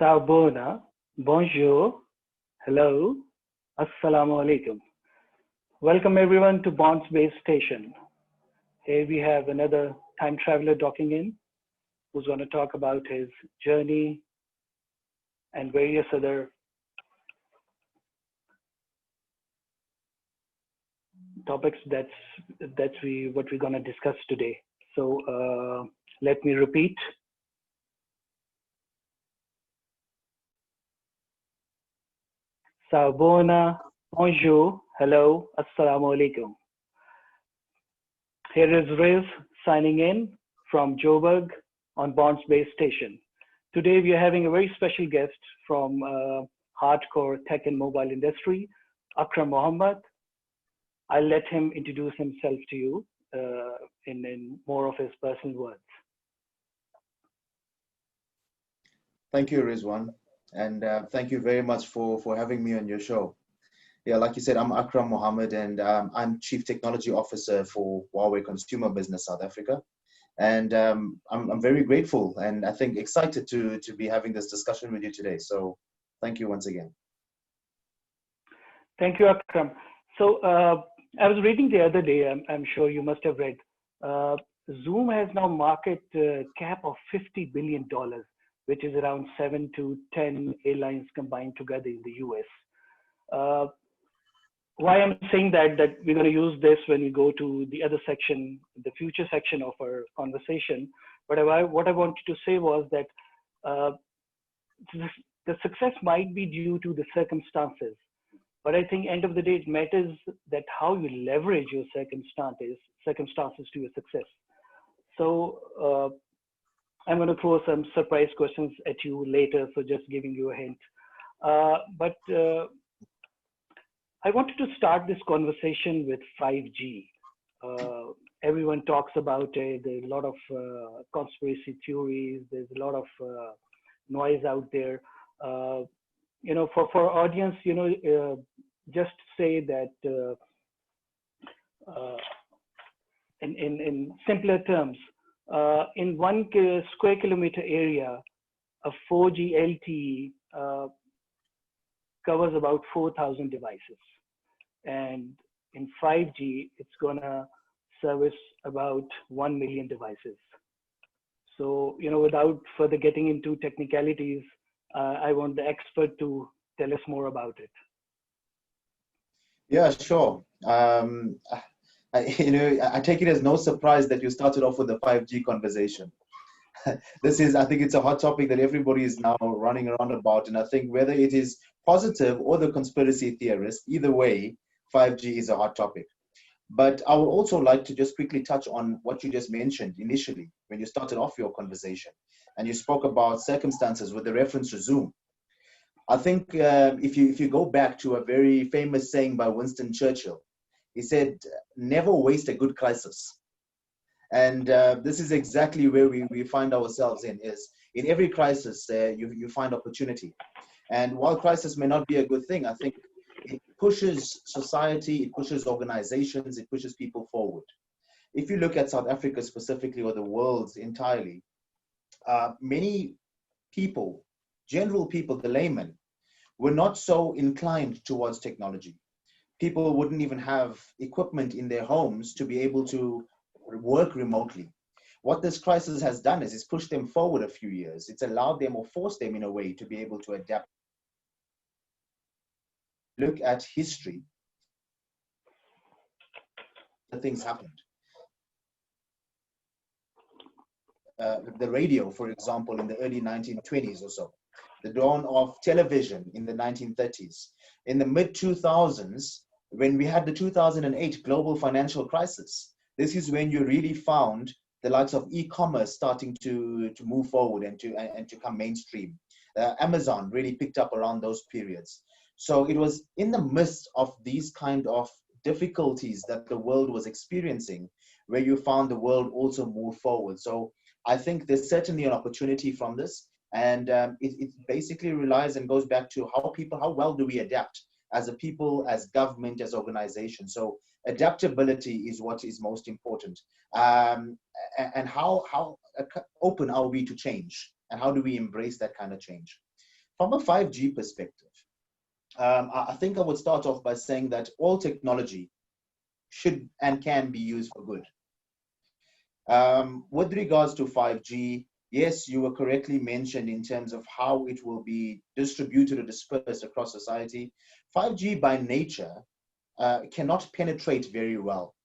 Sabona, bonjour, hello, assalamu alaikum. Welcome everyone to Bonds Base Station. Here we have another time traveler docking in who's going to talk about his journey and various other topics what we're going to discuss today. So let me repeat. Sabona, bonjour, hello, assalamu alaikum. Here is Riz signing in from Joburg on Bonds Base Station. Today we are having a very special guest from hardcore tech and mobile industry, Akhram Mohamed. I'll let him introduce himself to you in more of his personal words. Thank you, Rizwan. And thank you very much for having me on your show. Yeah, like you said, I'm Akhram Mohamed, and I'm Chief Technology Officer for Huawei Consumer Business South Africa. And I'm very grateful and I think excited to be having this discussion with you today. So thank you once again. Thank you, Akhram. So I was reading the other day, I'm sure you must have read, Zoom has now market cap of $50 billion, which is around 7 to 10 airlines combined together in the US. Why I'm saying that we're going to use this when we go to the other section, the future section of our conversation. But what I wanted to say was that the success might be due to the circumstances. But I think end of the day, it matters that how you leverage your circumstances to your success. So I'm going to throw some surprise questions at you later, so just giving you a hint. But I wanted to start this conversation with 5G. Everyone talks about it. There's a lot of conspiracy theories. There's a lot of noise out there. For our audience, just say that in simpler terms, in 1 square kilometer area, a 4G LTE covers about 4,000 devices. And in 5G, it's gonna service about 1 million devices. So, without further getting into technicalities, I want the expert to tell us more about it. Yeah, sure. I take it as no surprise that you started off with the 5G conversation. I think it's a hot topic that everybody is now running around about. And I think whether it is positive or the conspiracy theorist, either way, 5G is a hot topic. But I would also like to just quickly touch on what you just mentioned initially when you started off your conversation. And you spoke about circumstances with the reference to Zoom. I think if you go back to a very famous saying by Winston Churchill, he said, never waste a good crisis. And this is exactly where we find ourselves is in every crisis, you find opportunity. And while crisis may not be a good thing, I think it pushes society, it pushes organizations, it pushes people forward. If you look at South Africa specifically, or the world entirely, many people, general people, the laymen, were not so inclined towards technology. People wouldn't even have equipment in their homes to be able to work remotely. What this crisis has done is it's pushed them forward a few years. It's allowed them or forced them in a way to be able to adapt. Look at history. Things happened. The radio, for example, in the early 1920s or so. The dawn of television in the 1930s. In the mid-2000s, when we had the 2008 global financial crisis, this is when you really found the likes of e-commerce starting to move forward and to come mainstream. Amazon really picked up around those periods. So it was in the midst of these kind of difficulties that the world was experiencing where you found the world also move forward. So I think there's certainly an opportunity from this. And it basically relies and goes back to how well do we adapt as a people, as government, as organizations. So adaptability is what is most important. And how open are we to change? And how do we embrace that kind of change? From a 5G perspective, I think I would start off by saying that all technology should and can be used for good. With regards to 5G, yes, you were correctly mentioned in terms of how it will be distributed or dispersed across society. 5G by nature cannot penetrate very well,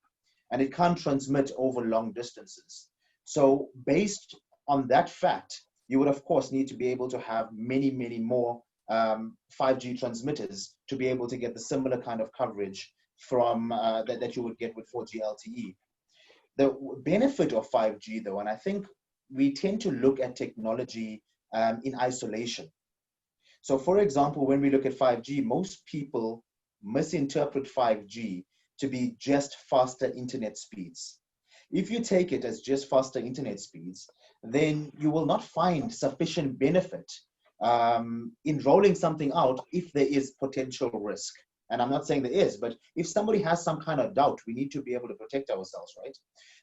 and it can't transmit over long distances. So based on that fact, you would of course need to be able to have many, many more 5G transmitters to be able to get the similar kind of coverage from that you would get with 4G LTE. The benefit of 5G though, and I think we tend to look at technology in isolation. So for example, when we look at 5G, most people misinterpret 5G to be just faster internet speeds. If you take it as just faster internet speeds, then you will not find sufficient benefit in rolling something out if there is potential risk. And I'm not saying there is, but if somebody has some kind of doubt, we need to be able to protect ourselves, right?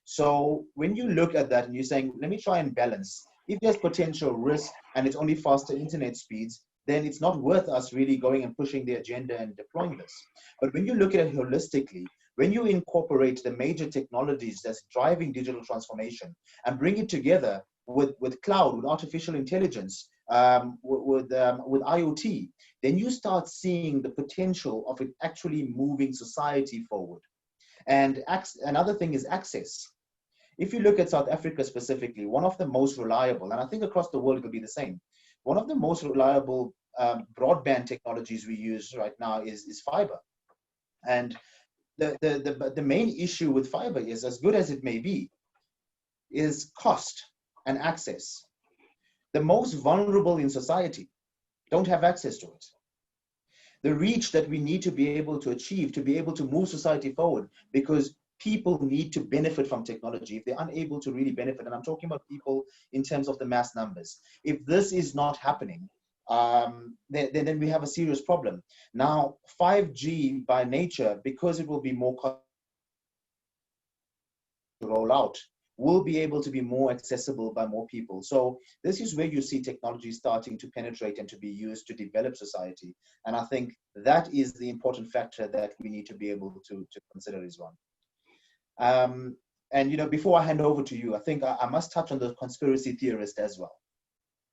So when you look at that and you're saying, let me try and balance, if there's potential risk and it's only faster internet speeds, then it's not worth us really going and pushing the agenda and deploying this. But when you look at it holistically, when you incorporate the major technologies that's driving digital transformation and bring it together with cloud, with artificial intelligence, with IoT, then you start seeing the potential of it actually moving society forward. And another thing is access. If you look at South Africa specifically, one of the most reliable, and I think across the world it will be the same, one of the most reliable broadband technologies we use right now is fiber. And the main issue with fiber is, as good as it may be, is cost and access. The most vulnerable in society don't have access to it. The reach that we need to be able to achieve, to be able to move society forward, because people need to benefit from technology. If they're unable to really benefit, and I'm talking about people in terms of the mass numbers, if this is not happening, then we have a serious problem. Now, 5G by nature, because it will be more cost to roll out, will be able to be more accessible by more people. So this is where you see technology starting to penetrate and to be used to develop society. And I think that is the important factor that we need to be able to consider as well. And, you know, before I hand over to you, I think I must touch on the conspiracy theorist as well.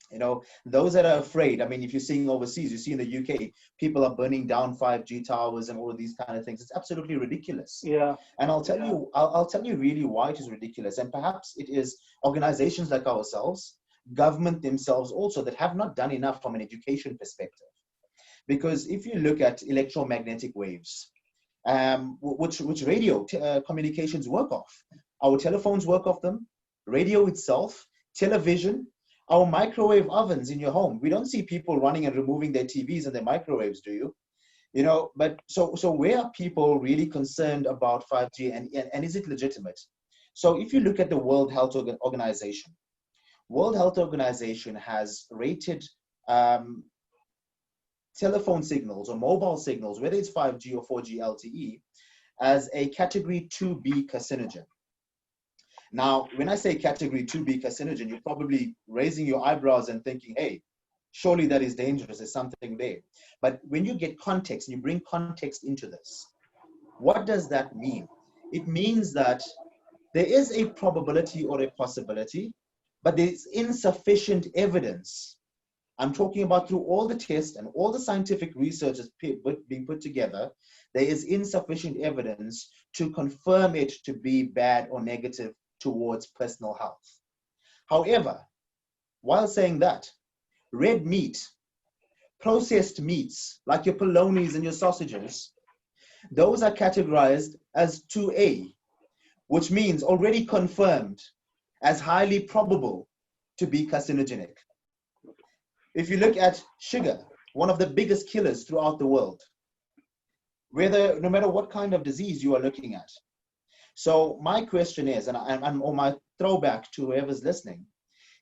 You know, those that are afraid, I mean, if you're seeing overseas, you see in the UK, people are burning down 5G towers and all of these kind of things. It's absolutely ridiculous. Yeah. And I'll tell you, I'll tell you really why it is ridiculous. And perhaps it is organizations like ourselves, government themselves also, that have not done enough from an education perspective. Because if you look at electromagnetic waves, which radio communications work off, our telephones work off them, radio itself, television, our microwave ovens in your home. We don't see people running and removing their TVs and their microwaves, do you? You know, but so where are people really concerned about 5G, and is it legitimate? So if you look at the World Health Organization, World Health Organization has rated telephone signals or mobile signals, whether it's 5G or 4G LTE, as a category 2B carcinogen. Now, when I say category 2B carcinogen, you're probably raising your eyebrows and thinking, hey, surely that is dangerous, there's something there. But when you get context and you bring context into this, what does that mean? It means that there is a probability or a possibility, but there's insufficient evidence. I'm talking about through all the tests and all the scientific research that's being put together, there is insufficient evidence to confirm it to be bad or negative towards personal health. However, while saying that, red meat, processed meats, like your polonies and your sausages, those are categorized as 2A, which means already confirmed as highly probable to be carcinogenic. If you look at sugar, one of the biggest killers throughout the world, no matter what kind of disease you are looking at. So my question is, or my throwback to whoever's listening,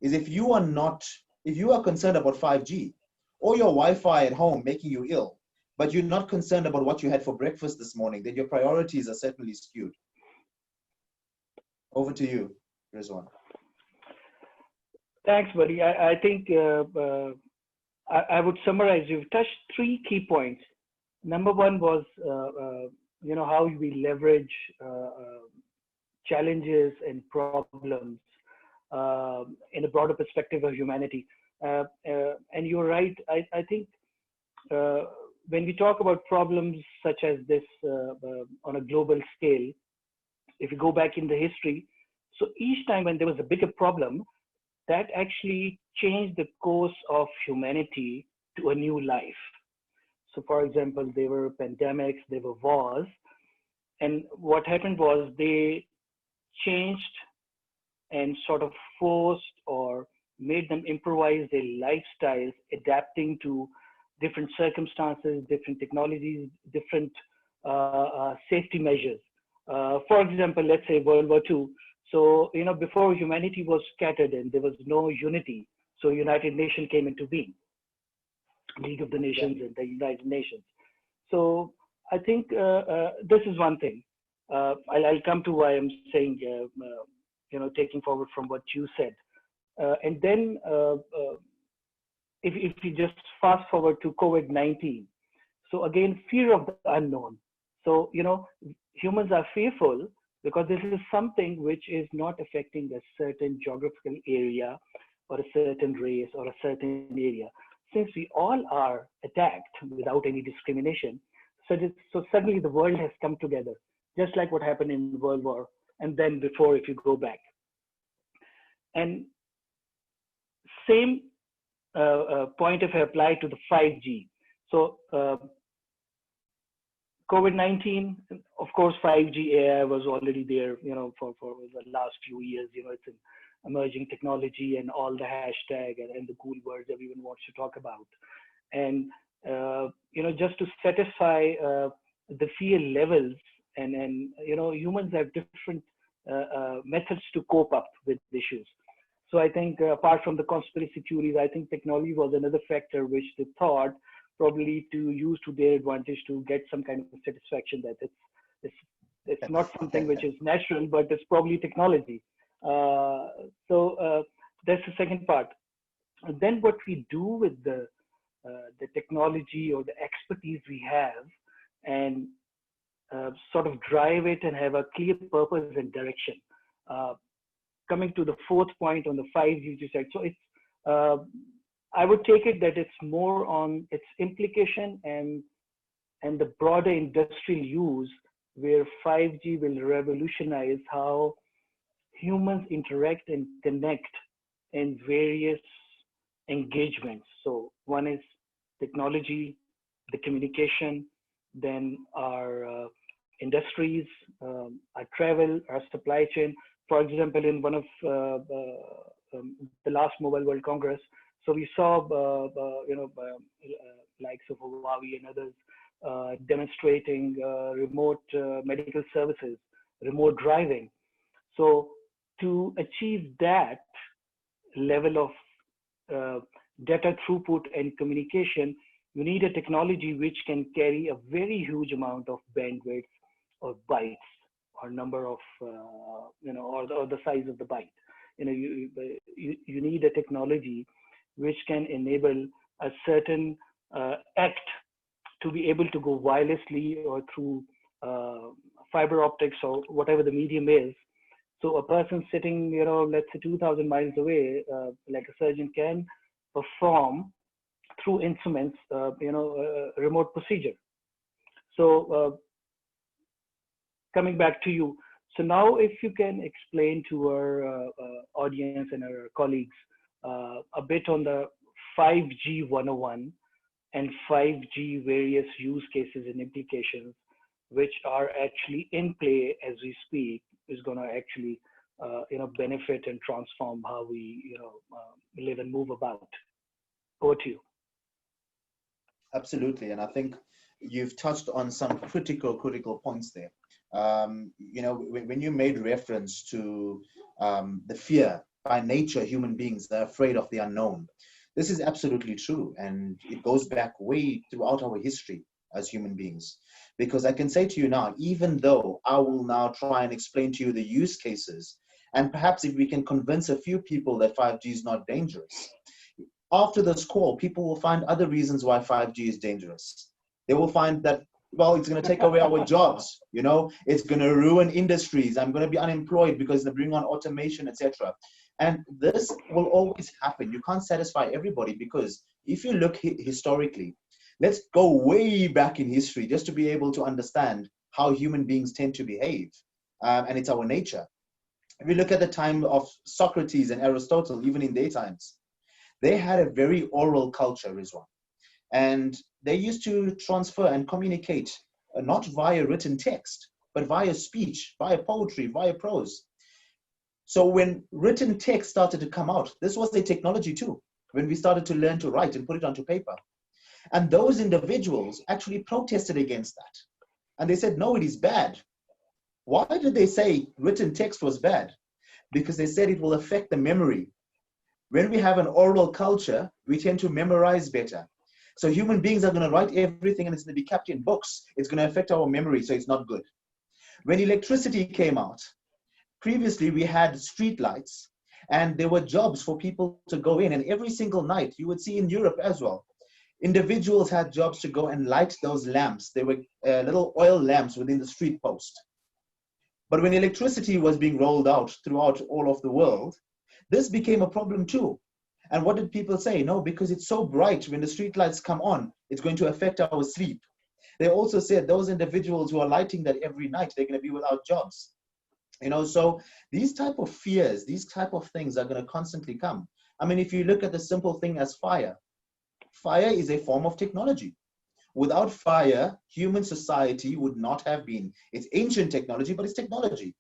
is if you are concerned about 5G or your Wi-Fi at home making you ill, but you're not concerned about what you had for breakfast this morning, then your priorities are certainly skewed. Over to you, Rizwan. Thanks, buddy. I think I would summarize. You've touched three key points. Number one was, how we leverage challenges and problems in a broader perspective of humanity. And you're right. I think uh, when we talk about problems such as this on a global scale, if you go back in the history, so each time when there was a bigger problem, that actually changed the course of humanity to a new life. So, for example, there were pandemics, there were wars, and what happened was they changed and sort of forced or made them improvise their lifestyles, adapting to different circumstances, different technologies, different safety measures. For example, let's say World War II. So, before humanity was scattered and there was no unity, so United Nations came into being, League of the Yeah. Nations and the United Nations. So I think this is one thing. I'll come to why I'm saying, taking forward from what you said. And then if you just fast forward to COVID-19, so again, fear of the unknown. So, humans are fearful because this is something which is not affecting a certain geographical area or a certain race or a certain area. Since we all are attacked without any discrimination, so suddenly the world has come together, just like what happened in World War and then before, if you go back. And same point if I apply to the 5G. So COVID-19, of course, 5G AI was already there, for the last few years. It's an emerging technology and all the hashtag and the cool words everyone wants to talk about. And, just to satisfy the fear levels and humans have different methods to cope up with issues. So I think apart from the conspiracy theories, I think technology was another factor which they thought probably to use to their advantage to get some kind of satisfaction that it's it's not something which is natural, but it's probably technology. Uh, so that's the second part. And then what we do with the technology or the expertise we have, and sort of drive it and have a clear purpose and direction. Uh, Coming to the fourth point on the 5G you said, so it's uh, I would take it that it's more on its implication and the broader industrial use where 5G will revolutionize how humans interact and connect in various engagements. So one is technology, the communication, then our industries, our travel, our supply chain. For example, in one of the last Mobile World Congress, so we saw, likes of Huawei and others demonstrating remote medical services, remote driving. So to achieve that level of uh, data throughput and communication, you need a technology which can carry a very huge amount of bandwidth or bytes or number of, or the size of the byte. You need a technology which can enable a certain act to be able to go wirelessly or through uh, fiber optics or whatever the medium is. So a person sitting, let's say 2,000 miles away, like a surgeon can perform through instruments, a remote procedure. So coming back to you. So now if you can explain to our audience and our colleagues a bit on the 5G 101 and 5G various use cases and implications, which are actually in play as we speak, is going to actually, benefit and transform how we, live and move about. Over to you. Absolutely, and I think you've touched on some critical points there. When you made reference to the fear, by nature, human beings are afraid of the unknown. This is absolutely true, and it goes back way throughout our history as human beings. Because I can say to you now, even though I will now try and explain to you the use cases, and perhaps if we can convince a few people that 5G is not dangerous, after this call, people will find other reasons why 5G is dangerous. They will find that, well, it's going to take away our jobs. You know, it's going to ruin industries. I'm going to be unemployed because they bring on automation, etc. And this will always happen. You can't satisfy everybody, because if you look historically, let's go way back in history just to be able to understand how human beings tend to behave. And it's our nature. If we look at the time of Socrates and Aristotle, even in their times, they had a very oral culture as well. And they used to transfer and communicate not via written text, but via speech, via poetry, via prose. So when written text started to come out, this was the technology too, when we started to learn to write and put it onto paper. And those individuals actually protested against that. And they said, no, it is bad. Why did they say written text was bad? Because they said it will affect the memory. When we have an oral culture, we tend to memorize better. So human beings are going to write everything and it's going to be kept in books. It's going to affect our memory, so it's not good. When electricity came out, previously we had street lights and there were jobs for people to go in, and every single night, you would see in Europe as well, individuals had jobs to go and light those lamps. They were little oil lamps within the street post. But when electricity was being rolled out throughout all of the world, this became a problem too. And what did people say? No, because it's so bright, when the street lights come on, it's going to affect our sleep. They also said those individuals who are lighting that every night, they're going to be without jobs. You know, so these type of fears, these type of things are going to constantly come. I mean, if you look at the simple thing as fire, fire is a form of technology. Without fire, human society would not have been. It's ancient technology, but it's technology.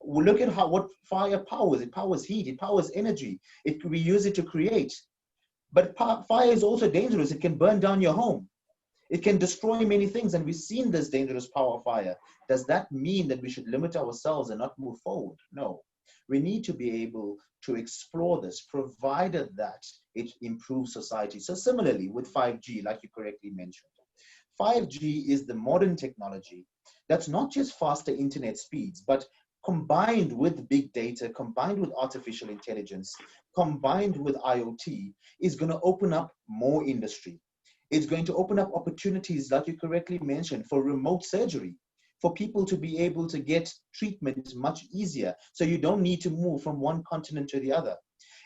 We look at what fire powers. It powers heat, it powers energy. We use it to create. But fire is also dangerous. It can burn down your home. It can destroy many things, and we've seen this dangerous power of fire. Does that mean that we should limit ourselves and not move forward? No. We need to be able to explore this, provided that it improves society. So similarly with 5G, like you correctly mentioned, 5G is the modern technology that's not just faster internet speeds, but combined with big data, combined with artificial intelligence, combined with IoT, is going to open up more industry. It's going to open up opportunities, like you correctly mentioned, for remote surgery, for people to be able to get treatment much easier. So you don't need to move from one continent to the other.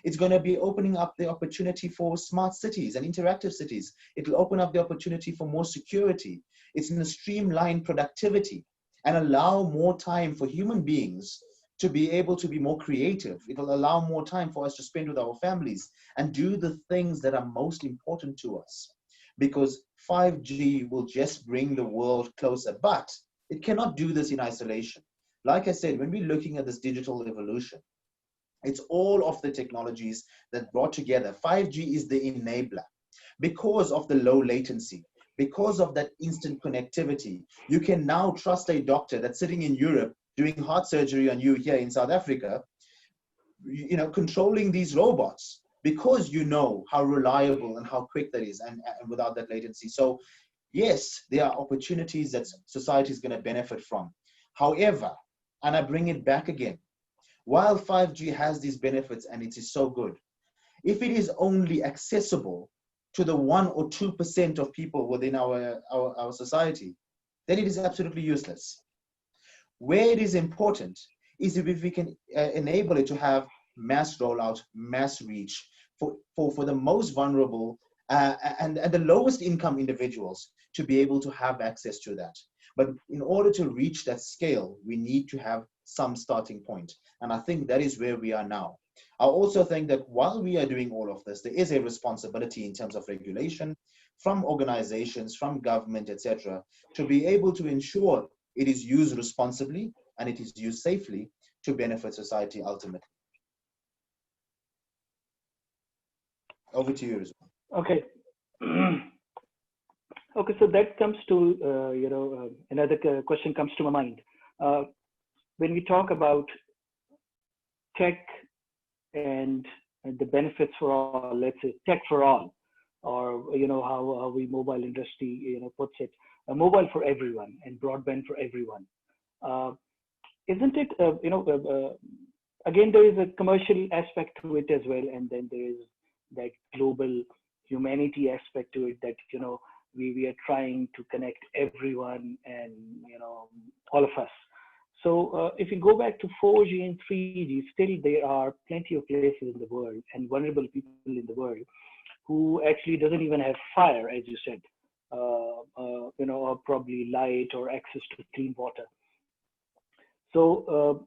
It's going to be opening up the opportunity for smart cities and interactive cities. It'll open up the opportunity for more security. It's going to streamline productivity and allow more time for human beings to be able to be more creative. It'll allow more time for us to spend with our families and do the things that are most important to us. Because 5G will just bring the world closer, but it cannot do this in isolation. Like I said, when we're looking at this digital evolution, it's all of the technologies that brought together. 5G is the enabler. Because of the low latency, because of that instant connectivity, you can now trust a doctor that's sitting in Europe doing heart surgery on you here in South Africa, you know, controlling these robots, because you know how reliable and how quick that is, and without that latency. So yes, there are opportunities that society is going to benefit from. However, and I bring it back again, while 5G has these benefits and it is so good, if it is only accessible to the 1 or 2% of people within our society, then it is absolutely useless. Where it is important is if we can enable it to have mass rollout, mass reach for the most vulnerable and the lowest income individuals to be able to have access to that. But in order to reach that scale, we need to have some starting point. And I think that is where we are now. I also think that while we are doing all of this, there is a responsibility in terms of regulation from organizations, from government, etc., to be able to ensure it is used responsibly and it is used safely to benefit society ultimately. Over to you, Rizwan. Okay. Okay, so that comes to, another question comes to my mind. When we talk about tech and the benefits for all, let's say tech for all, or, how we mobile industry, puts it, mobile for everyone and broadband for everyone. Isn't it, again, there is a commercial aspect to it as well. And then there is that global humanity aspect to it, that, we are trying to connect everyone and, all of us. So if you go back to 4G and 3G, still there are plenty of places in the world and vulnerable people in the world who actually doesn't even have fire, as you said, or probably light or access to clean water. So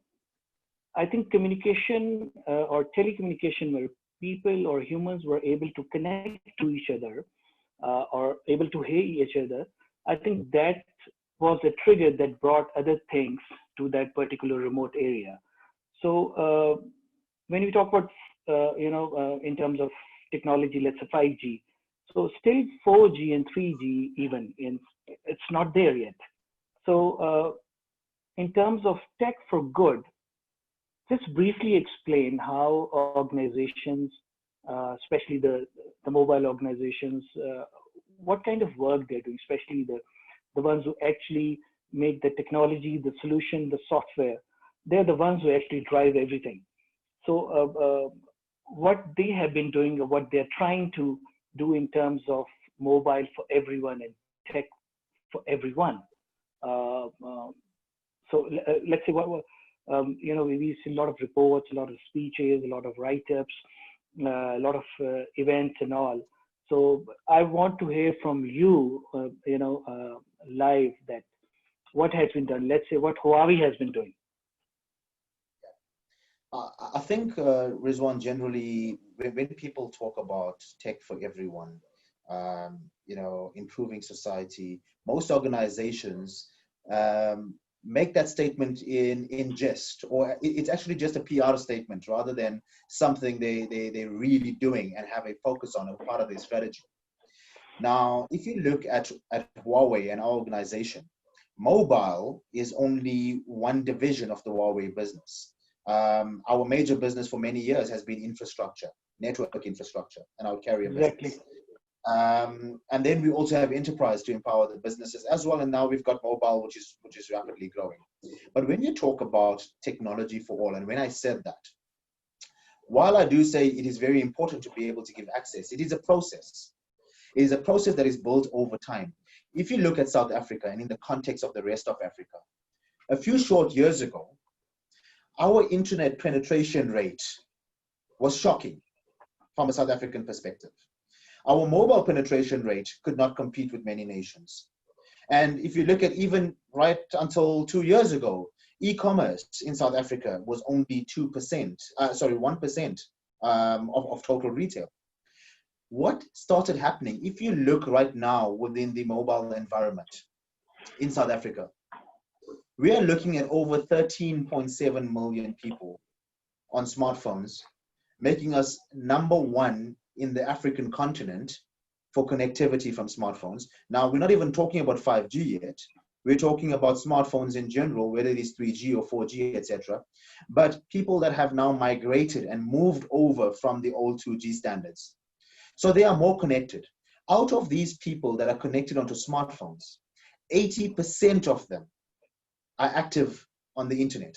I think communication or telecommunication, where people or humans were able to connect to each other or able to hear each other, I think that was the trigger that brought other things to that particular remote area. So when we talk about, in terms of technology, let's say 5G, so still 4G and 3G even, it's not there yet. So in terms of tech for good, just briefly explain how organizations, especially the mobile organizations, what kind of work they're doing, especially the ones who actually make the technology, the solution, the software. They're the ones who actually drive everything. So what they have been doing, or what they're trying to do in terms of mobile for everyone and tech for everyone. So let's say we see a lot of reports, a lot of speeches, a lot of write-ups, a lot of events and all. So I want to hear from you, live, that what has been done. Let's say what Huawei has been doing. I think, Rizwan, generally, when people talk about tech for everyone, improving society, most organizations make that statement in jest, or it's actually just a PR statement rather than something they're really doing and have a focus on as part of their strategy. Now, if you look at Huawei and our organization, mobile is only one division of the Huawei business. Our major business for many years has been infrastructure, network infrastructure, and our carrier business. And then we also have enterprise to empower the businesses as well. And now we've got mobile, which is rapidly growing. But when you talk about technology for all, and when I said that, while I do say it is very important to be able to give access, it is a process. It is a process that is built over time. If you look at South Africa and in the context of the rest of Africa, a few short years ago, our internet penetration rate was shocking from a South African perspective. Our mobile penetration rate could not compete with many nations. And if you look at even right until 2 years ago, e-commerce in South Africa was only 1% of total retail. What started happening, if you look right now within the mobile environment in South Africa, we are looking at over 13.7 million people on smartphones, making us number one in the African continent for connectivity from smartphones. Now, we're not even talking about 5G yet. We're talking about smartphones in general, whether it is 3G or 4G, etc. But people that have now migrated and moved over from the old 2G standards. So they are more connected. Out of these people that are connected onto smartphones, 80% of them are active on the internet.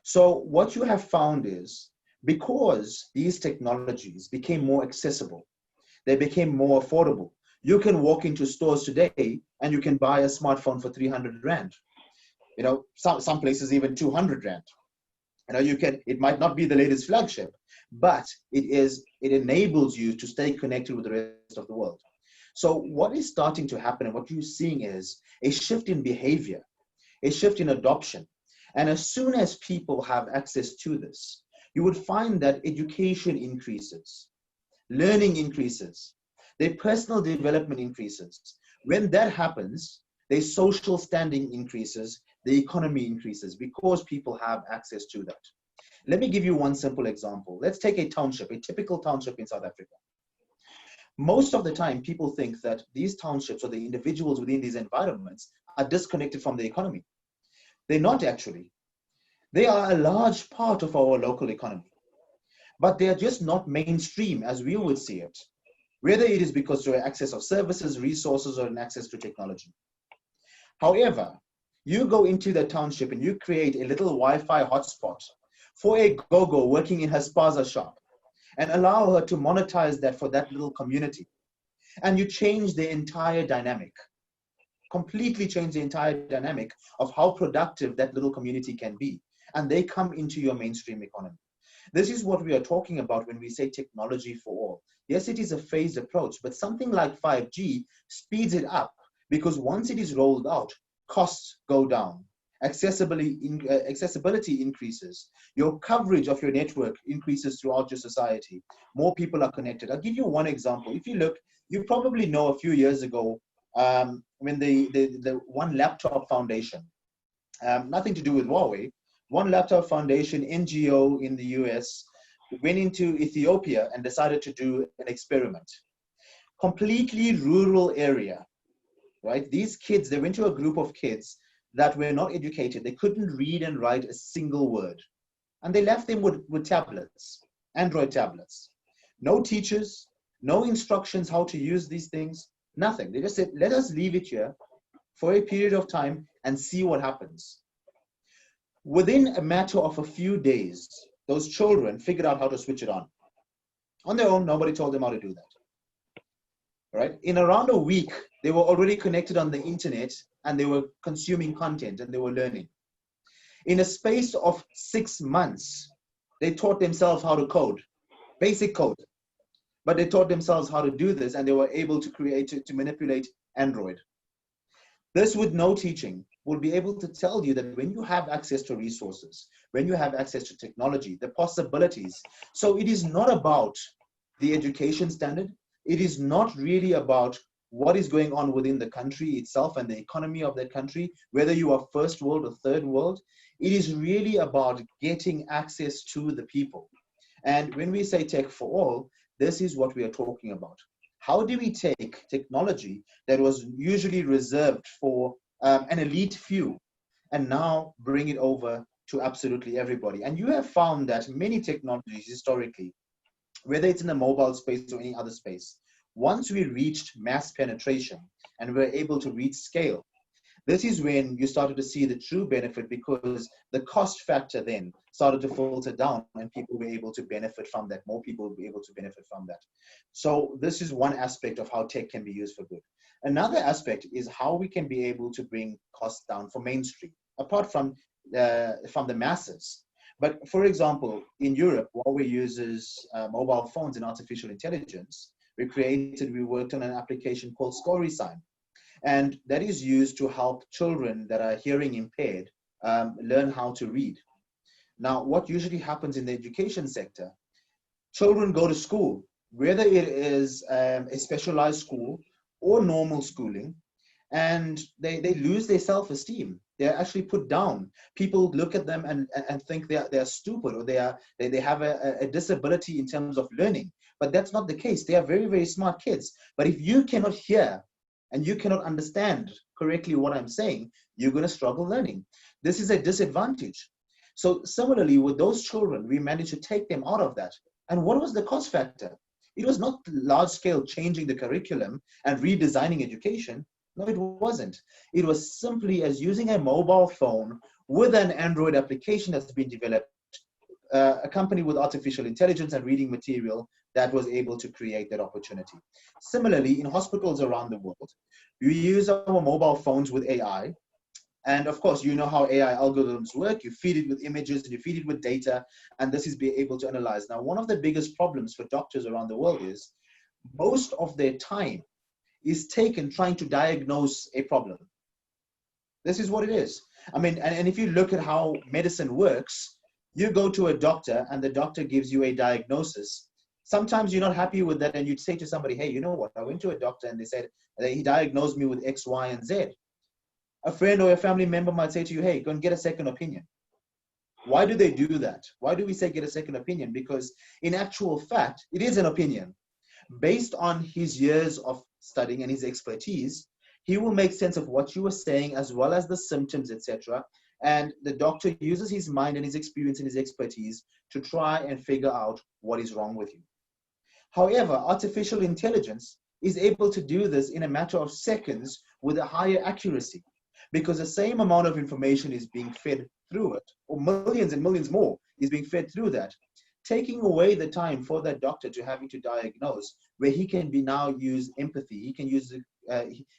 So what you have found is, because these technologies became more accessible, they became more affordable. You can walk into stores today and you can buy a smartphone for 300 Rand. Some places even 200 Rand. It might not be the latest flagship, but it enables you to stay connected with the rest of the world. So what is starting to happen and what you're seeing is a shift in behavior, a shift in adoption. And as soon as people have access to this, you would find that education increases, learning increases, their personal development increases. When that happens, their social standing increases, the economy increases because people have access to that. Let me give you one simple example. Let's take a township, a typical township in South Africa. Most of the time, people think that these townships or the individuals within these environments are disconnected from the economy. They're not actually. They are a large part of our local economy, but they are just not mainstream as we would see it, whether it is because of access of services, resources, or an access to technology. However, you go into the township and you create a little Wi-Fi hotspot for a go-go working in her spaza shop, and allow her to monetize that for that little community. And you change the entire dynamic, completely change the entire dynamic of how productive that little community can be. And they come into your mainstream economy. This is what we are talking about when we say technology for all. Yes, it is a phased approach, but something like 5G speeds it up because once it is rolled out, costs go down, accessibility increases, your coverage of your network increases throughout your society, more people are connected. I'll give you one example. If you look, you probably know a few years ago when the One Laptop Foundation, nothing to do with Huawei, One Laptop Foundation, NGO in the US, went into Ethiopia and decided to do an experiment. Completely rural area, right? These kids, they went to a group of kids that were not educated. They couldn't read and write a single word. And they left them with tablets, Android tablets. No teachers, no instructions how to use these things, nothing. They just said, let us leave it here for a period of time and see what happens. Within a matter of a few days, those children figured out how to switch it on their own. Nobody told them how to do that. Right? In around a week, they were already connected on the internet and they were consuming content and they were learning. In a space of 6 months, they taught themselves how to code, basic code, but they taught themselves how to do this and they were able to to manipulate Android. This, with no teaching, will be able to tell you that when you have access to resources, when you have access to technology, the possibilities. So it is not about the education standard. It is not really about what is going on within the country itself and the economy of that country, whether you are first world or third world. It is really about getting access to the people. And when we say tech for all, this is what we are talking about. How do we take technology that was usually reserved for an elite few and now bring it over to absolutely everybody? And you have found that many technologies historically, whether it's in the mobile space or any other space, once we reached mass penetration and we're able to reach scale, this is when you started to see the true benefit, because the cost factor then started to filter down and people were able to benefit from that. More people will be able to benefit from that. So this is one aspect of how tech can be used for good. Another aspect is how we can be able to bring costs down for mainstream, apart from the masses. But for example, in Europe, Huawei uses mobile phones and artificial intelligence. We worked on an application called StorySign. And that is used to help children that are hearing impaired learn how to read. Now, what usually happens in the education sector, children go to school, whether it is a specialized school or normal schooling, and they lose their self-esteem. They're actually put down. People look at them and think they're stupid, or they have a disability in terms of learning. But that's not the case. They are very, very smart kids. But if you cannot hear and you cannot understand correctly what I'm saying, you're going to struggle learning. This is a disadvantage. So similarly, with those children, we managed to take them out of that. And what was the cost factor? It was not large scale changing the curriculum and redesigning education. No, it wasn't. It was simply as using a mobile phone with an Android application that's been developed, accompanied with artificial intelligence and reading material, that was able to create that opportunity. Similarly, in hospitals around the world, we use our mobile phones with AI. And of course, you know how AI algorithms work. You feed it with images and you feed it with data, and this is be able to analyze. Now, one of the biggest problems for doctors around the world is most of their time is taken trying to diagnose a problem. This is what it is. I mean, and if you look at how medicine works, you go to a doctor and the doctor gives you a diagnosis. Sometimes you're not happy with that and you'd say to somebody, hey, you know what? I went to a doctor and they said he diagnosed me with X, Y, and Z. A friend or a family member might say to you, hey, go and get a second opinion. Why do they do that? Why do we say get a second opinion? Because in actual fact, it is an opinion. Based on his years of studying and his expertise, he will make sense of what you were saying as well as the symptoms, etc. And the doctor uses his mind and his experience and his expertise to try and figure out what is wrong with you. However, artificial intelligence is able to do this in a matter of seconds with a higher accuracy, because the same amount of information is being fed through it, or millions and millions more is being fed through that. taking away the time for that doctor to having to diagnose, where he can be now use empathy. He can use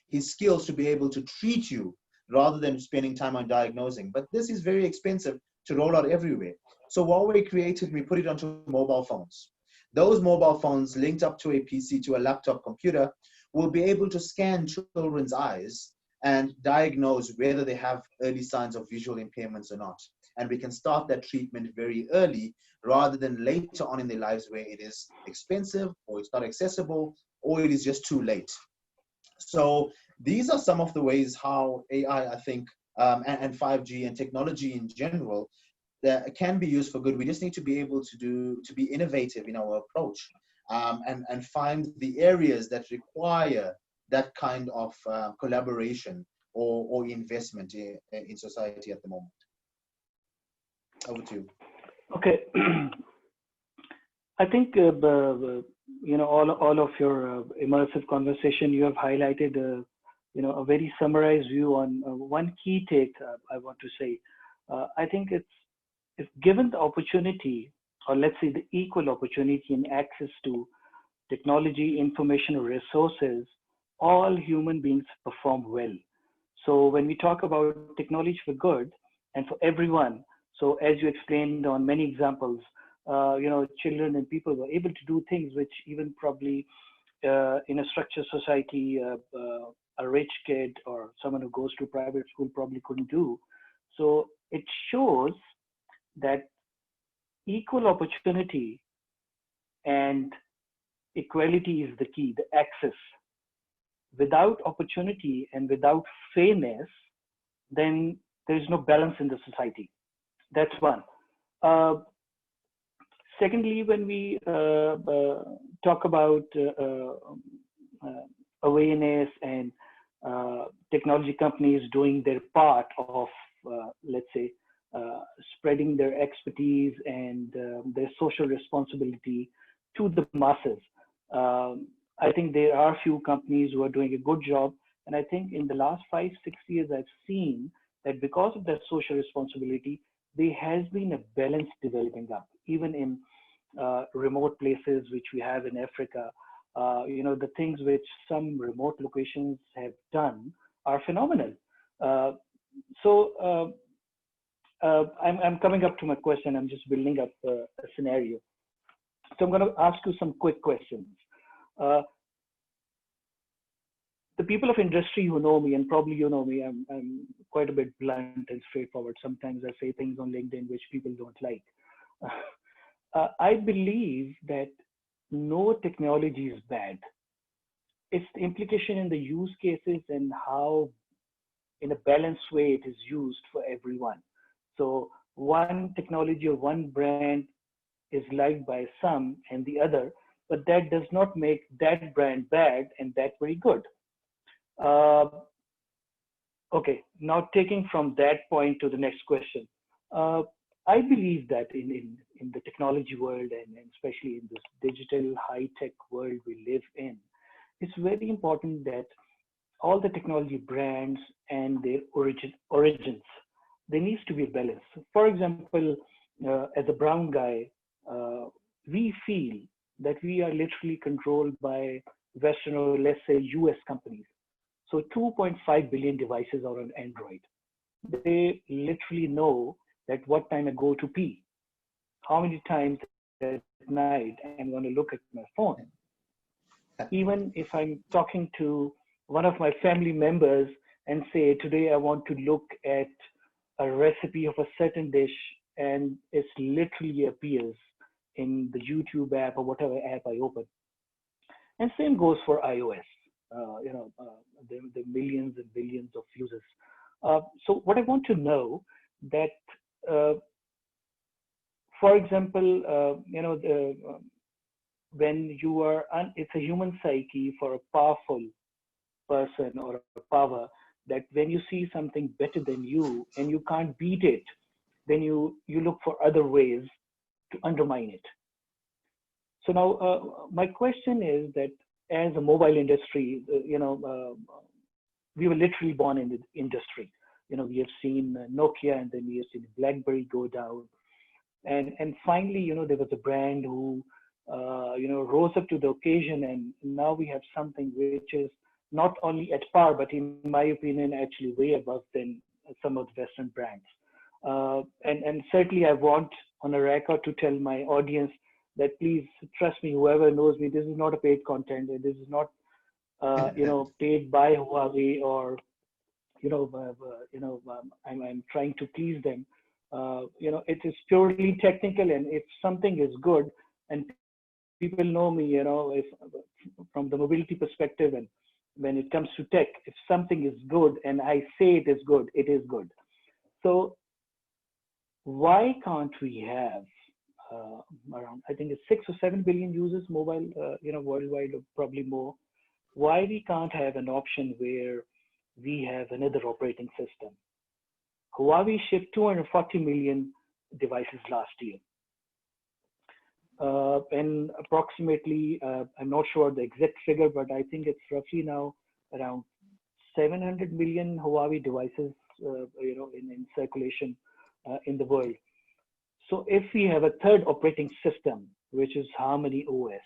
his skills to be able to treat you rather than spending time on diagnosing. But this is very expensive to roll out everywhere. So Huawei created, we put it onto mobile phones. Those mobile phones linked up to a PC, to a laptop computer, will be able to scan children's eyes and diagnose whether they have early signs of visual impairments or not. And we can start that treatment very early rather than later on in their lives where it is expensive or it's not accessible or it is just too late. So these are some of the ways how AI, I think, and 5G and technology in general that can be used for good. We just need to be able to be innovative in our approach, and find the areas that require that kind of collaboration or investment in society at the moment. Over to you. Okay. I think all of your immersive conversation, you have highlighted a very summarized view on one key take. I want to say, I think it's, if given the opportunity, or let's say the equal opportunity and access to technology, information, or resources, all human beings perform well. So when we talk about technology for good and for everyone, so as you explained on many examples, children and people were able to do things which even probably in a structured society, a rich kid or someone who goes to private school probably couldn't do. So it shows that equal opportunity and equality is the key, the access. Without opportunity and without fairness, then there is no balance in the society. That's one. Secondly, when we talk about awareness and technology companies doing their part of, let's say, spreading their expertise and their social responsibility to the masses. I think there are few companies who are doing a good job. And I think in the last 5-6 years, I've seen that because of their social responsibility, there has been a balance developing up, even in remote places which we have in Africa. The things which some remote locations have done are phenomenal. I'm coming up to my question. I'm just building up a scenario. So I'm going to ask you some quick questions. The people of industry who know me, and probably you know me, I'm quite a bit blunt and straightforward. Sometimes I say things on LinkedIn which people don't like. I believe that no technology is bad. It's the implication in the use cases and how, in a balanced way, it is used for everyone. So one technology or one brand is liked by some and the other, but that does not make that brand bad and that very good. Okay, now taking from that point to the next question. I believe that in the technology world and especially in this digital high-tech world we live in, it's very important that all the technology brands and their origins, there needs to be a balance. For example, as a brown guy, we feel that we are literally controlled by Western or let's say US companies. So 2.5 billion devices are on Android. They literally know that what time I go to pee, how many times at night I'm going to look at my phone. Even if I'm talking to one of my family members and say, today I want to look at a recipe of a certain dish, and it literally appears in the YouTube app or whatever app I open. And same goes for iOS. The millions and billions of users. So what I want to know that, for example, when you are, it's a human psyche for a powerful person or a power that when you see something better than you and you can't beat it, then you look for other ways to undermine it. So now my question is that as a mobile industry, we were literally born in the industry. We have seen Nokia and then we have seen BlackBerry go down. And finally, there was a brand who, rose up to the occasion, and now we have something which is not only at par, but in my opinion, actually way above than some of the Western brands. And certainly, I want on a record to tell my audience that please trust me, whoever knows me, this is not a paid content, and this is not, paid by Huawei, or I'm trying to please them. It is purely technical, and if something is good, and people know me, if from the mobility perspective, and when it comes to tech, if something is good and I say it is good, it is good. So why can't we have around, I think it's 6 or 7 billion users mobile, worldwide, or probably more? Why we can't have an option where we have another operating system? Huawei shipped 240 million devices last year. And approximately, I'm not sure the exact figure, but I think it's roughly now around 700 million Huawei devices, in circulation in the world. So if we have a third operating system, which is Harmony OS,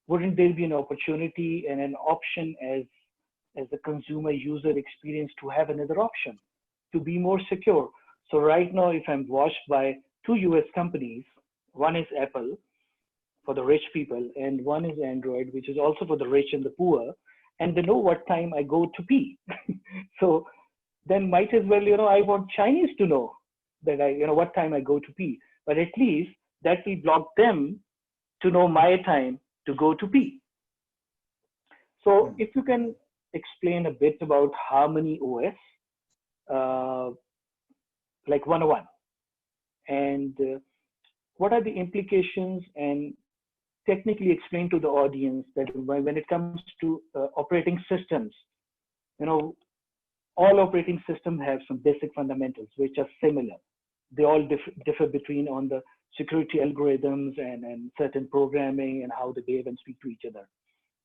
wouldn't there be an opportunity and an option as a consumer user experience to have another option to be more secure? So right now, if I'm watched by two US companies, one is Apple for the rich people, and one is Android, which is also for the rich and the poor, and they know what time I go to pee. So then might as well, I want Chinese to know that what time I go to pee, but at least that will block them to know my time to go to pee. So if you can explain a bit about Harmony OS, like 101, and what are the implications, and technically explain to the audience that when it comes to operating systems, all operating systems have some basic fundamentals which are similar. They all differ between on the security algorithms and certain programming and how they behave and speak to each other,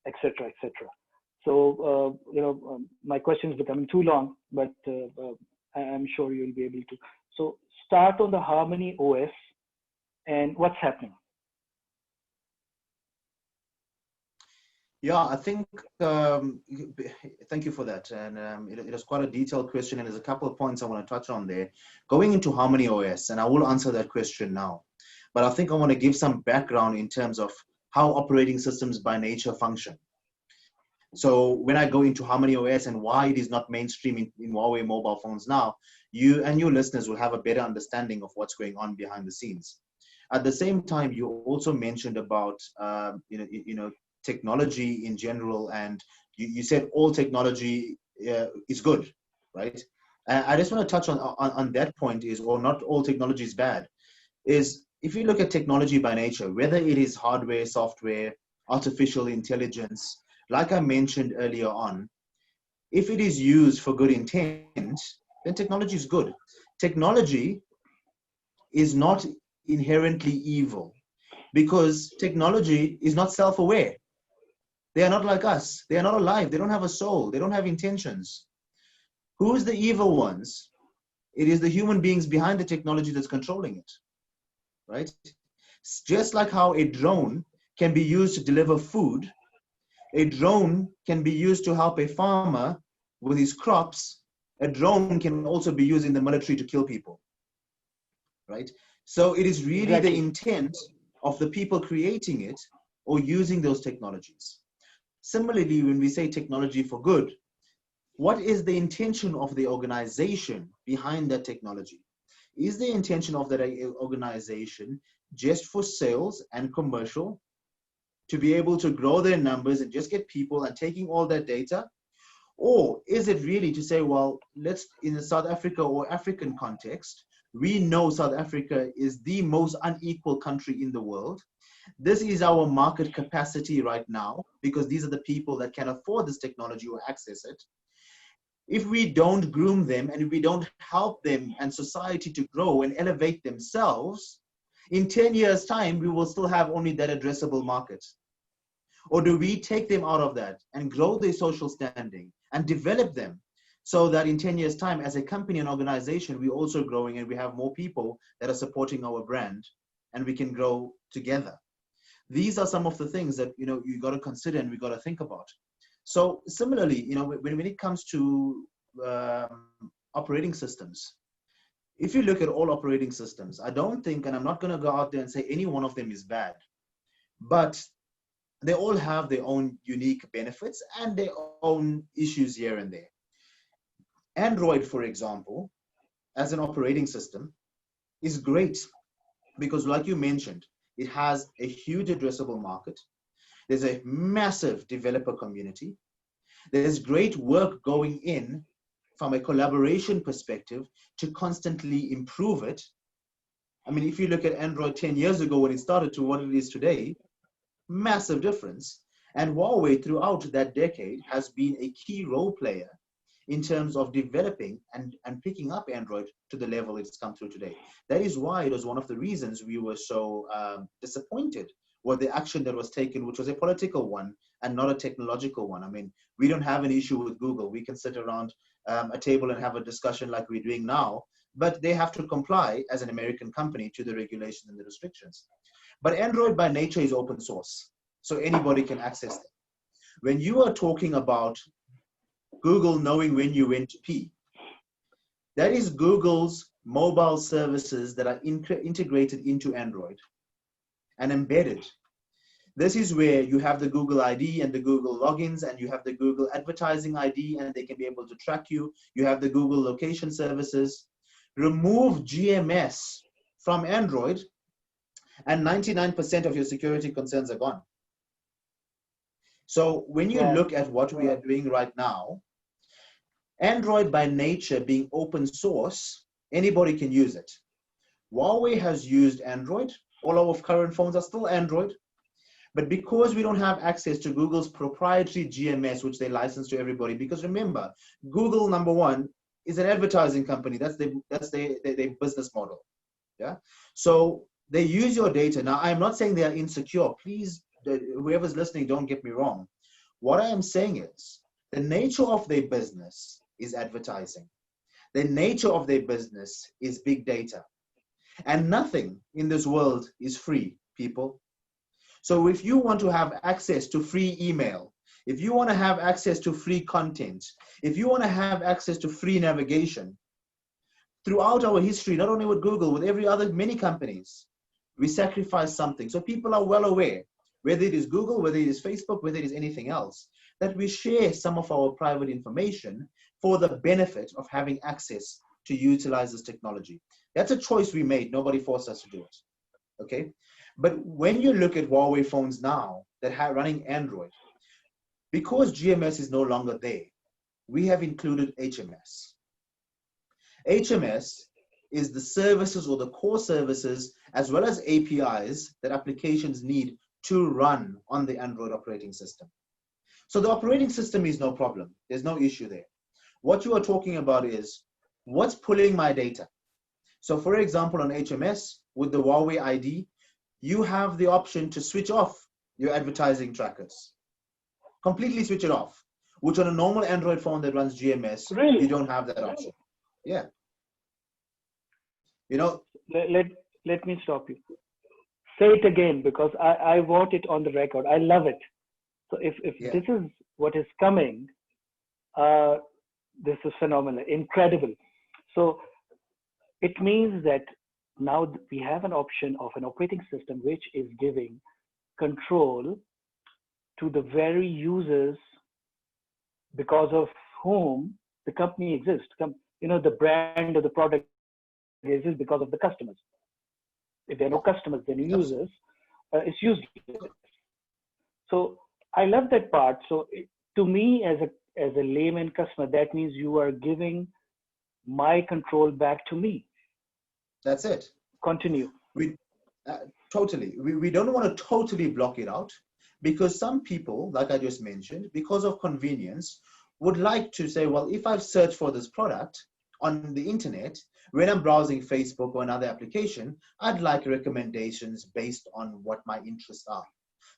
etc., etc. So, my question is becoming too long, but I'm sure you'll be able to. So start on the Harmony OS and what's happening. Yeah, I think, thank you for that. And it was quite a detailed question, and there's a couple of points I want to touch on there. Going into Harmony OS, and I will answer that question now. But I think I want to give some background in terms of how operating systems by nature function. So when I go into Harmony OS and why it is not mainstream in Huawei mobile phones now, you and your listeners will have a better understanding of what's going on behind the scenes. At the same time, you also mentioned about, technology in general, and you said all technology is good, right? I just want to touch on that point is, or not all technology is bad, is if you look at technology by nature, whether it is hardware, software, artificial intelligence, like I mentioned earlier on, if it is used for good intent, then technology is good. Technology is not inherently evil because technology is not self-aware. They are not like us. They are not alive. They don't have a soul. They don't have intentions. Who is the evil ones? It is the human beings behind the technology that's controlling it, right? Just like how a drone can be used to deliver food, a drone can be used to help a farmer with his crops. A drone can also be used in the military to kill people, right? So it is really Exactly. the intent of the people creating it or using those technologies. Similarly, when we say technology for good, what is the intention of the organization behind that technology? Is the intention of that organization just for sales and commercial, to be able to grow their numbers and just get people and taking all that data? Or is it really to say, well, let's, in the South Africa or African context, we know South Africa is the most unequal country in the world. This is our market capacity right now, because these are the people that can afford this technology or access it. If we don't groom them and if we don't help them and society to grow and elevate themselves, in 10 years' time, we will still have only that addressable market. Or do we take them out of that and grow their social standing and develop them so that in 10 years time, as a company and organization, we're also growing and we have more people that are supporting our brand and we can grow together. These are some of the things that, you know, you got to consider and we got to think about. So similarly, you know, when it comes to operating systems, if you look at all operating systems, I don't think, and I'm not going to go out there and say any one of them is bad, but they all have their own unique benefits and their own issues here and there. Android, for example, as an operating system is great because, like you mentioned, it has a huge addressable market. There's a massive developer community. There's great work going in from a collaboration perspective to constantly improve it. I mean, if you look at Android 10 years ago when it started to what it is today, massive difference. And Huawei throughout that decade has been a key role player in terms of developing and picking up Android to the level it's come through today. That is why it was one of the reasons we were so disappointed with the action that was taken, which was a political one and not a technological one. I mean, we don't have an issue with Google. We can sit around a table and have a discussion like we're doing now, but they have to comply as an American company to the regulations and the restrictions. But Android by nature is open source, so anybody can access it. When you are talking about Google knowing when you went to pee, that is Google's mobile services that are integrated into Android and embedded. This is where you have the Google ID and the Google logins, and you have the Google advertising ID, and they can be able to track you. You have the Google location services. Remove GMS from Android, and 99% of your security concerns are gone. So when you look at what we are doing right now, Android by nature being open source, anybody can use it. Huawei has used Android. All our current phones are still Android. But because we don't have access to Google's proprietary GMS, which they license to everybody, because remember, Google, number one, is an advertising company. That's their business model. Yeah. So they use your data. Now, I'm not saying they are insecure. Please, whoever's listening, don't get me wrong. What I am saying is the nature of their business is advertising. The nature of their business is big data. And nothing in this world is free, people. So if you want to have access to free email, if you want to have access to free content, if you want to have access to free navigation, throughout our history, not only with Google, with every other, many companies, we sacrifice something. So people are well aware, whether it is Google, whether it is Facebook, whether it is anything else, that we share some of our private information for the benefit of having access to utilize this technology. That's a choice we made. Nobody forced us to do it. Okay. But when you look at Huawei phones now that are running Android, because GMS is no longer there, we have included HMS. HMS is the services or the core services as well as APIs that applications need to run on the Android operating system. So the operating system is no problem. There's no issue there. What you are talking about is what's pulling my data. So for example, on HMS with the Huawei ID, you have the option to switch off your advertising trackers. Completely switch it off, which on a normal Android phone that runs GMS, really? You don't have that option. Yeah. You know, let me stop you. Say it again, because I want it on the record. I love it. So if this is what is coming, this is phenomenal, incredible. So it means that now we have an option of an operating system which is giving control to the very users because of whom the company exists. You know, the brand or the product exists because of the customers. If there are no customers, then users, it's useless. So I love that part. So to me, as a layman customer, that means you are giving my control back to me. That's it. Continue. Totally. We don't want to totally block it out, because some people, like I just mentioned, because of convenience, would like to say, well, if I've searched for this product on the internet, when I'm browsing Facebook or another application, I'd like recommendations based on what my interests are.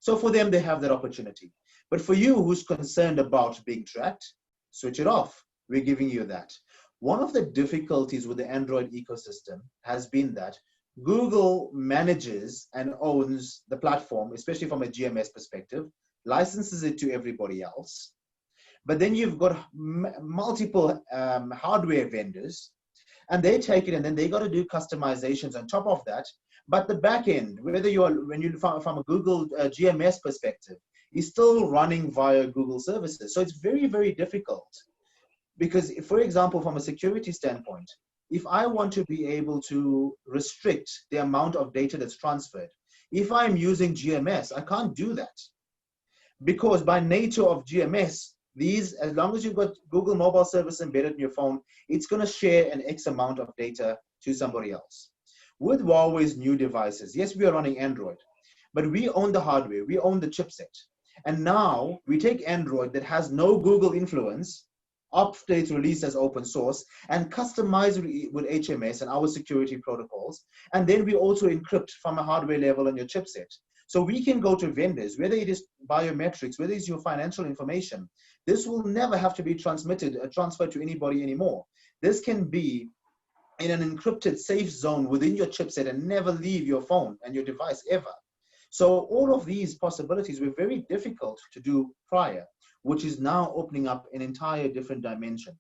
So for them, they have that opportunity. But for you who's concerned about being tracked, switch it off. we're giving you that. One of the difficulties with the Android ecosystem has been that Google manages and owns the platform, especially from a GMS perspective, licenses it to everybody else. But then you've got multiple hardware vendors, and they take it and then they got to do customizations on top of that. But the back end, whether when you from a Google GMS perspective, is still running via Google services. So it's very, very difficult. Because, for example, from a security standpoint, if I want to be able to restrict the amount of data that's transferred, if I'm using GMS, I can't do that. Because by nature of GMS, as long as you've got Google mobile service embedded in your phone, it's going to share an X amount of data to somebody else. With Huawei's new devices, yes, we are running Android, but we own the hardware, we own the chipset. And now we take Android that has no Google influence, updates released as open source, and customize with HMS and our security protocols. And then we also encrypt from a hardware level on your chipset. So we can go to vendors, whether it is biometrics, whether it's your financial information. This will never have to be transmitted or transferred to anybody anymore. This can be in an encrypted safe zone within your chipset and never leave your phone and your device ever. So all of these possibilities were very difficult to do prior, which is now opening up an entire different dimension.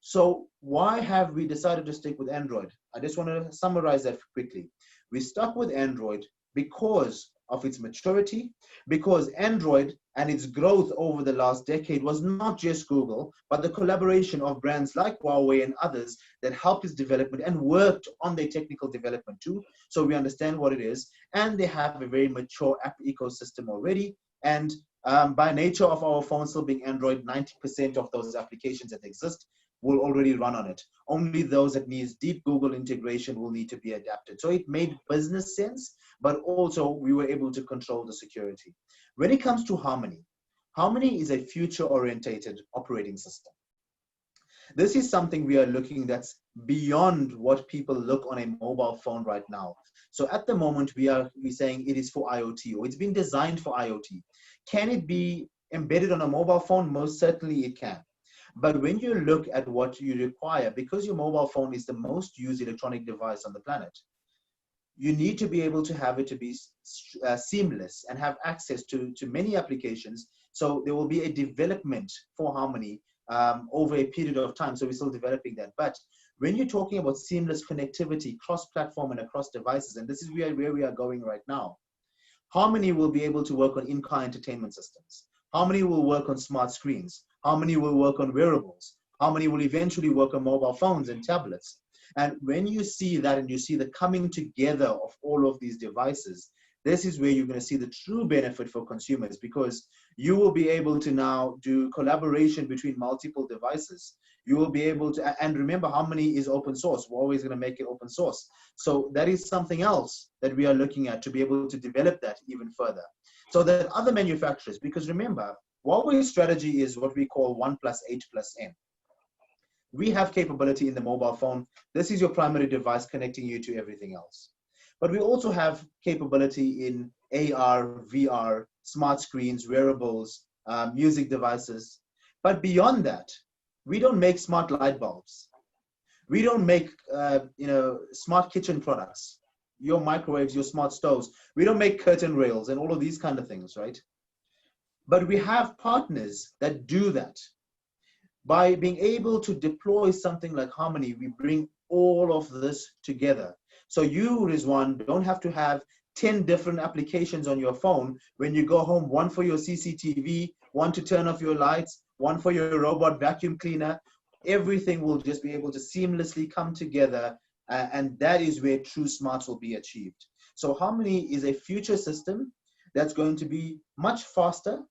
So why have we decided to stick with Android? I just want to summarize that quickly. We stuck with Android because of its maturity, because Android and its growth over the last decade was not just Google, but the collaboration of brands like Huawei and others that helped its development and worked on their technical development too. So we understand what it is, and they have a very mature app ecosystem already. And by nature of our phones still being Android, 90% of those applications that exist will already run on it. Only those that need deep Google integration will need to be adapted. So it made business sense, but also we were able to control the security. When it comes to Harmony, Harmony is a future-orientated operating system. This is something we are looking that's beyond what people look on a mobile phone right now. So at the moment, we're saying it is for IoT, or it's been designed for IoT. Can it be embedded on a mobile phone? Most certainly it can. But when you look at what you require, because your mobile phone is the most used electronic device on the planet, you need to be able to have it to be seamless and have access to many applications. So there will be a development for Harmony over a period of time. So we're still developing that. But when you're talking about seamless connectivity, cross-platform and across devices, and this is where we are going right now, Harmony will be able to work on in-car entertainment systems. Harmony will work on smart screens. Harmony will work on wearables. Harmony will eventually work on mobile phones and tablets. And when you see that and you see the coming together of all of these devices, this is where you're going to see the true benefit for consumers, because you will be able to now do collaboration between multiple devices. You will be able to, and remember, Harmony is open source. We're always going to make it open source. So that is something else that we are looking at to be able to develop that even further. So that other manufacturers, because remember, Huawei's strategy is what we call 1+8+N. We have capability in the mobile phone. This is your primary device connecting you to everything else. But we also have capability in AR, VR, smart screens, wearables, music devices. But beyond that, we don't make smart light bulbs. We don't make smart kitchen products, your microwaves, your smart stoves. We don't make curtain rails and all of these kind of things, right? But we have partners that do that. By being able to deploy something like Harmony, we bring all of this together. So you, Rizwan, don't have to have 10 different applications on your phone when you go home, one for your CCTV, one to turn off your lights, one for your robot vacuum cleaner. Everything will just be able to seamlessly come together, and that is where true smarts will be achieved. So Harmony is a future system that's going to be much faster,